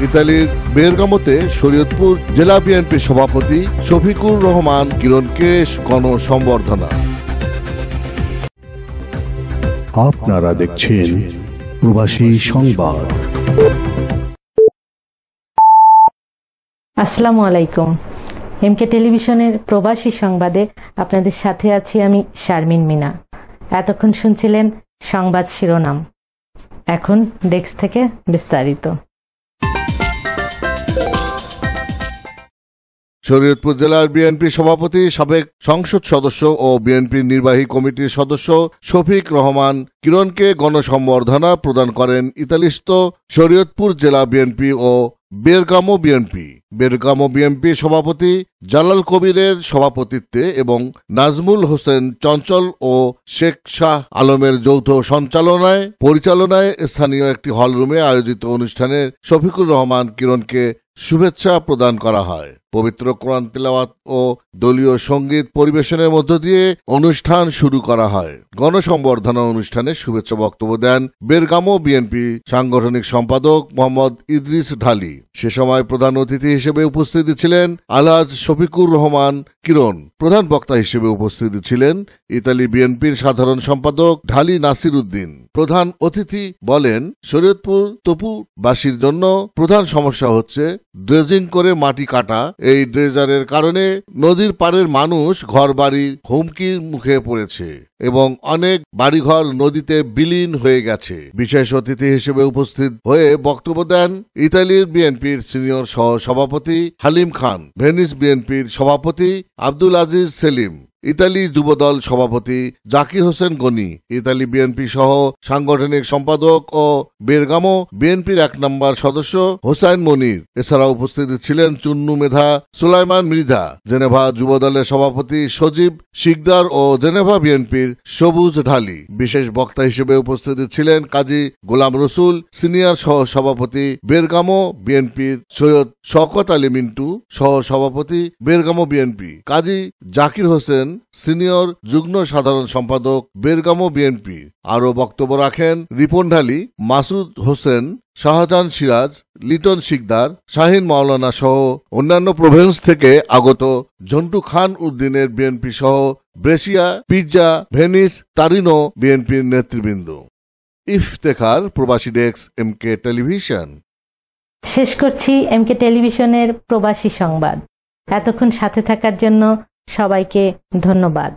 ইতালির বেরগামোতে শরীয়তপুর জেলা বিএনপি সভাপতি শফিকুর রহমান কিরণকে গণসংবর্ধনা। আপনারা দেখছেন প্রবাসী সংবাদ। আসসালামু আলাইকুম। এমকে টেলিভিশনের প্রবাসী সংবাদে আপনাদের সাথে আছি আমি শারমিন মিনা। এতক্ষণ শুনছিলেন সংবাদ শিরোনাম, এখন ডেস্ক থেকে বিস্তারিত। শরীয়তপুর জেলার বিএনপি সভাপতি, সাবেক সংসদ সদস্য ও বিএনপির নির্বাহী কমিটির সদস্য শফিক রহমান কিরণকে গণসংবর্ধনা প্রদান করেন ইতালিস্থ শরীয়তপুর জেলা বিএনপি ও বেরগামো বিএনপি। বেরগামো বিএনপি সভাপতি জালাল কবিরের সভাপতিত্বে এবং নাজমুল হোসেন চঞ্চল ও শেখ শাহ আলমের যৌথ পরিচালনায় স্থানীয় একটি হলরুমে আয়োজিত অনুষ্ঠানে শফিকুর রহমান কিরণকে শুভেচ্ছা প্রদান করা হয়। পবিত্র কোরআন তিলাওয়াত ও দলীয় সঙ্গীত পরিবেশনের মধ্য দিয়ে অনুষ্ঠান শুরু করা হয়। গণসংবর্ধনা অনুষ্ঠানে শুভেচ্ছা বক্তব্য দেন বেরগামো বিএনপি সাংগঠনিক সম্পাদক মোহাম্মদ ইদ্রিস ঢালি। সে সময় প্রধান অতিথি হিসেবে উপস্থিত ছিলেন আলহাজ শফিকুর রহমান কিরণ। প্রধান বক্তা হিসেবে উপস্থিত ছিলেন ইতালি বিএনপির সাধারণ সম্পাদক ঢালি নাসির উদ্দিন। প্রধান অতিথি বলেন, শরীয়তপুর তপুবাসীর জন্য প্রধান সমস্যা হচ্ছে ড্রেজিং করে মাটি কাটা। এই ড্রেজারের কারণে নদীর পাড়ের মানুষ ঘরবাড়ি হুমকির মুখে পড়েছে এবং অনেক বাড়িঘর নদীতে বিলীন হয়ে গেছে। বিশেষ অতিথি হিসেবে উপস্থিত হয়ে বক্তব্য দেন ইতালির বিএনপির সিনিয়র সহ সভাপতি হালিম খান, ভেনিস বিএনপির সভাপতি আব্দুল আজিজ সেলিম, ইতালি যুবদল সভাপতি জাকির হোসেন গনি, ইতালি বিএনপি সহ সাংগঠনিক সম্পাদক ও বেরগামো বিএনপির 1 নম্বর সদস্য হোসাইন মনির। এছাড়াও উপস্থিত ছিলেন চুন্নু মেধা, সুলাইমান মৃধা, জেনেভা যুবদলের সভাপতি সজীব শিকদার ও জেনেভা বিএনপির সবুজ ঢালি। বিশেষ বক্তা হিসেবে উপস্থিত ছিলেন কাজী গোলাম রসুল, সিনিয়র সহ সভাপতি বেরগামো বিএনপির সৈয়দ শওকত আলী মিন্টু, সহ সভাপতি বেরগামো বিএনপি কাজী জাকির হোসেন, সিনিয়র যুগ্ম সাধারণ সম্পাদক বেরগামো বিএনপি। আরও বক্তব্য রাখেন রিপন ঢালি, মাসুদ হোসেন, শাহজাহান সিরাজ, লিটন শিকদার, শাহিন মাওলানা সহ অন্যান্য প্রভিন্স থেকে আগত ঝন্টু খান উদ্দিনের বিএনপি সহ ব্রেসিয়া, পিৎজা, ভেনিস, তারিনো বিএনপির নেতৃবৃন্দ। ইফতেখার, প্রবাসী ডেস্ক, এমকে টেলিভিশন। শেষ করছি এমকে টেলিভিশনের প্রবাসী সংবাদ। এতক্ষণ সাথে থাকার জন্য সবাইকে ধন্যবাদ।